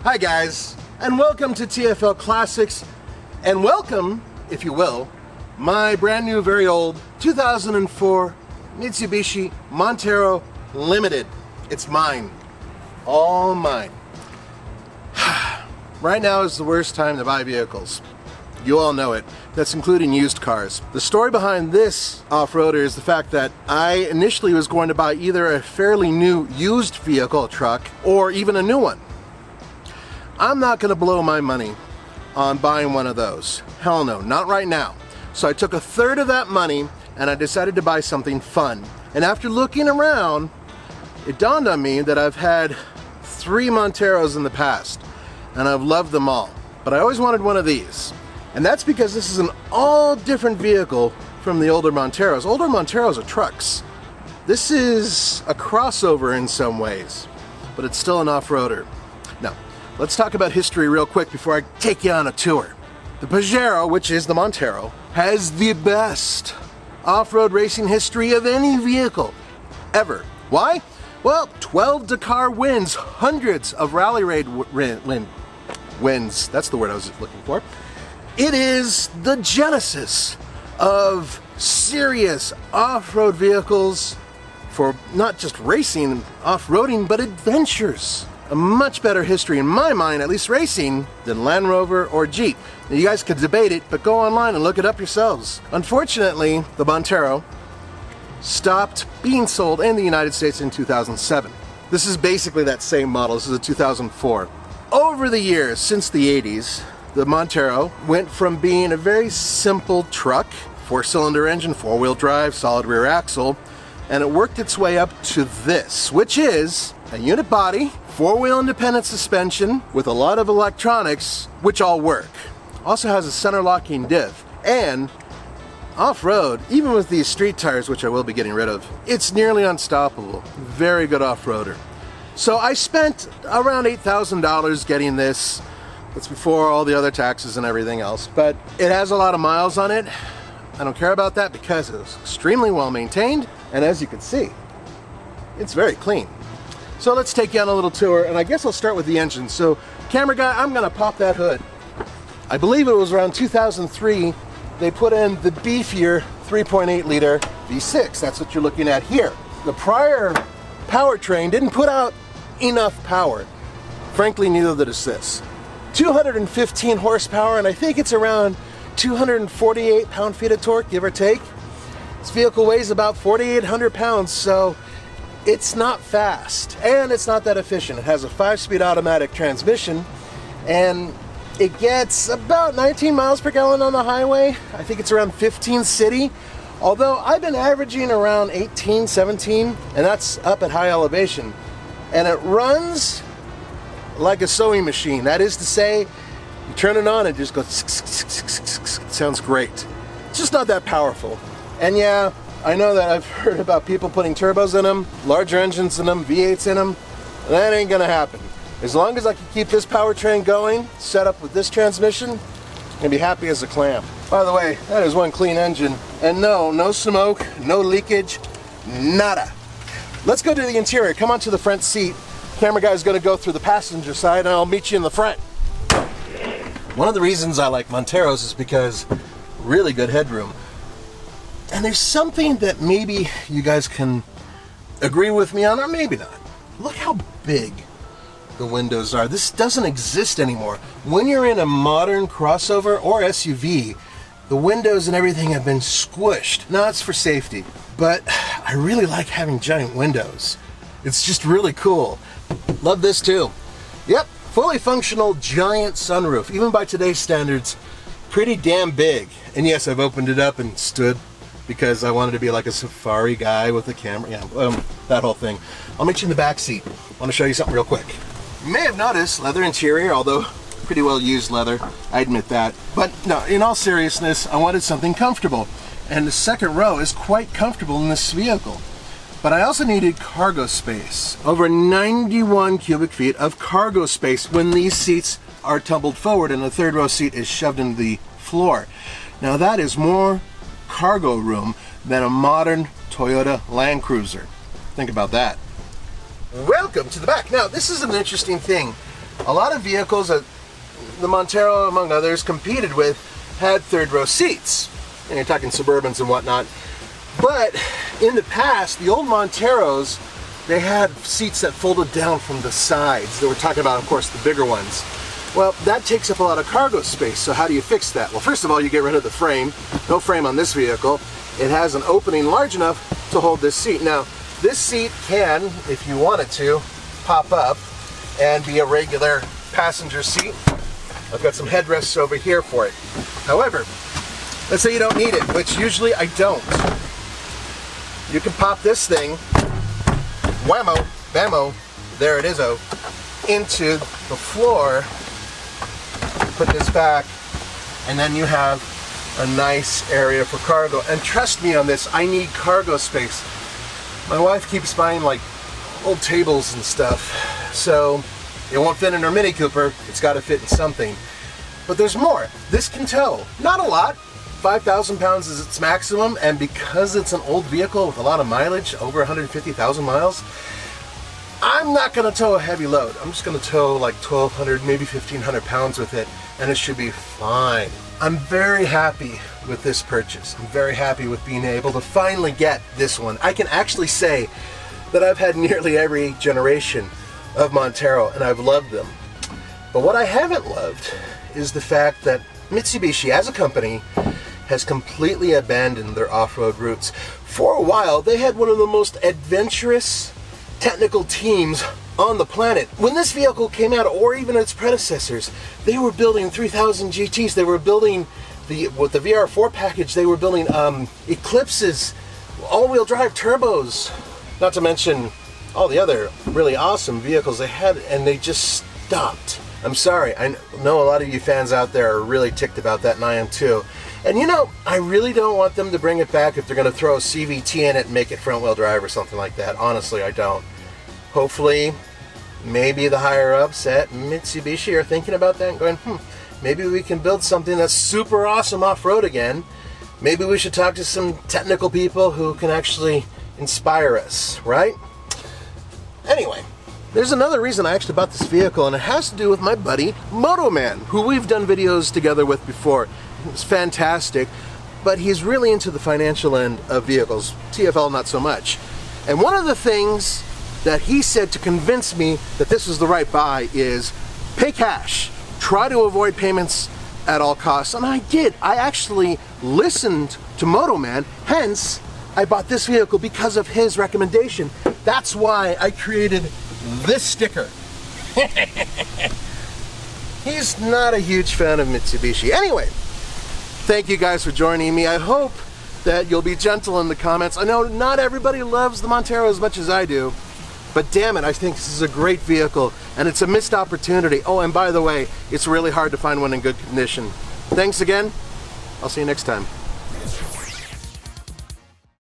Hi guys, and welcome to TFL Classics, and welcome, if you will, my brand new, very old 2004 Mitsubishi Montero Limited. It's mine. All mine. Right now is the worst time to buy vehicles. You all know it. That's including used cars. The story behind this off-roader is the fact that I initially was going to buy either a fairly new used vehicle, truck, or even a new one. I'm not going to blow my money on buying one of those. Hell no, not right now. So I took a third of that money and I decided to buy something fun. And after looking around, it dawned on me that I've had 3 Monteros in the past and I've loved them all. But I always wanted one of these. And that's because this is an all different vehicle from the older Monteros. Older Monteros are trucks. This is a crossover in some ways, but it's still an off-roader. Now, let's talk about history real quick before I take you on a tour. The Pajero, which is the Montero, has the best off-road racing history of any vehicle ever. Why? Well, 12 Dakar wins, hundreds of rally raid wins. That's the word I was looking for. It is the genesis of serious off-road vehicles for not just racing, off-roading, but adventures. A much better history, in my mind, at least racing, than Land Rover or Jeep. Now, you guys could debate it, but go online and look it up yourselves. Unfortunately, the Montero stopped being sold in the United States in 2007. This is basically that same model. This is a 2004. Over the years, since the 80s, the Montero went from being a very simple truck, 4-cylinder engine, 4-wheel drive, solid rear axle, and it worked its way up to this, which is a unit body, 4-wheel independent suspension with a lot of electronics, which all work. Also has a center locking diff, and off-road, even with these street tires, which I will be getting rid of, it's nearly unstoppable. Very good off-roader. So I spent around $8,000 getting this. That's before all the other taxes and everything else, but it has a lot of miles on it. I don't care about that because it's extremely well maintained, and as you can see, it's very clean. So let's take you on a little tour, and I guess I'll start with the engine. So, camera guy, I'm gonna pop that hood. I believe it was around 2003 they put in the beefier 3.8 liter V6. That's what you're looking at here. The prior powertrain didn't put out enough power. Frankly, neither did this. 215 horsepower, and I think it's around 248 pound-feet of torque, give or take. This vehicle weighs about 4,800 pounds, so it's not fast, and it's not that efficient. It has a 5-speed automatic transmission, and it gets about 19 miles per gallon on the highway. I think it's around 15 city, although I've been averaging around 18, 17, and that's up at high elevation. And it runs like a sewing machine. That is to say, you turn it on and it just goes, it sounds great. It's just not that powerful. And yeah, I know that I've heard about people putting turbos in them, larger engines in them, V8s in them. That ain't gonna happen. As long as I can keep this powertrain going, set up with this transmission, I'm gonna be happy as a clam. By the way, that is one clean engine. And no smoke, no leakage, nada. Let's go to the interior. Come onto the front seat. Camera guy's gonna go through the passenger side and I'll meet you in the front. One of the reasons I like Monteros is because really good headroom. And there's something that maybe you guys can agree with me on, or maybe not. Look how big the windows are. This doesn't exist anymore. When you're in a modern crossover or SUV, the windows and everything have been squished. Now it's for safety, but I really like having giant windows. It's just really cool. Love this too. Yep, fully functional giant sunroof. Even by today's standards, pretty damn big. And yes, I've opened it up and stood because I wanted to be like a safari guy with a camera. Yeah, that whole thing. I'll meet you in the back seat. I want to show you something real quick. You may have noticed leather interior, although pretty well used leather, I admit that. But no, in all seriousness, I wanted something comfortable. And the second row is quite comfortable in this vehicle. But I also needed cargo space. Over 91 cubic feet of cargo space when these seats are tumbled forward and the third row seat is shoved into the floor. Now that is more cargo room than a modern Toyota Land Cruiser. Think about that. Welcome to the back. Now this is an interesting thing. A lot of vehicles that the Montero, among others, competed with had third row seats. And you're talking Suburbans and whatnot. But in the past, the old Monteros, they had seats that folded down from the sides. They were talking about, of course, the bigger ones. Well, that takes up a lot of cargo space, so how do you fix that? Well, first of all, you get rid of the frame. No frame on this vehicle. It has an opening large enough to hold this seat. Now, this seat can, if you wanted to, pop up and be a regular passenger seat. I've got some headrests over here for it. However, let's say you don't need it, which usually I don't. You can pop this thing, whammo, bammo, there it is-o, into the floor, put this back, and then you have a nice area for cargo. And trust me on this, I need cargo space. My wife keeps buying like old tables and stuff, so it won't fit in her Mini Cooper. It's got to fit in something. But there's more. This can tow. Not a lot. 5,000 pounds is its maximum, and because it's an old vehicle with a lot of mileage, over 150,000 miles, I'm not going to tow a heavy load. I'm just going to tow like 1,200, maybe 1,500 pounds with it, and it should be fine. I'm very happy with this purchase. I'm very happy with being able to finally get this one. I can actually say that I've had nearly every generation of Montero, and I've loved them. But what I haven't loved is the fact that Mitsubishi, as a company, has completely abandoned their off-road roots. For a while, they had one of the most adventurous technical teams on the planet. When this vehicle came out, or even its predecessors, they were building 3000 GTs. They were building with the VR4 package. They were building Eclipses, all-wheel drive turbos, not to mention all the other really awesome vehicles they had, and they just stopped. I'm sorry. I know a lot of you fans out there are really ticked about that, and I am too. And you know, I really don't want them to bring it back if they're going to throw a CVT in it and make it front-wheel drive or something like that. Honestly, I don't. Hopefully, maybe the higher-ups at Mitsubishi are thinking about that and going, maybe we can build something that's super awesome off-road again. Maybe we should talk to some technical people who can actually inspire us, right? Anyway, there's another reason I actually bought this vehicle, and it has to do with my buddy Moto Man, who we've done videos together with before. It's fantastic, but he's really into the financial end of vehicles. TFL not so much. And one of the things that he said to convince me that this was the right buy is pay cash. Try to avoid payments at all costs. And I did. I actually listened to Moto Man, hence I bought this vehicle because of his recommendation. That's why I created this sticker. He's not a huge fan of Mitsubishi. Anyway, thank you guys for joining me. I hope that you'll be gentle in the comments. I know not everybody loves the Montero as much as I do, but damn it, I think this is a great vehicle, and it's a missed opportunity. Oh, and by the way, it's really hard to find one in good condition. Thanks again. I'll see you next time.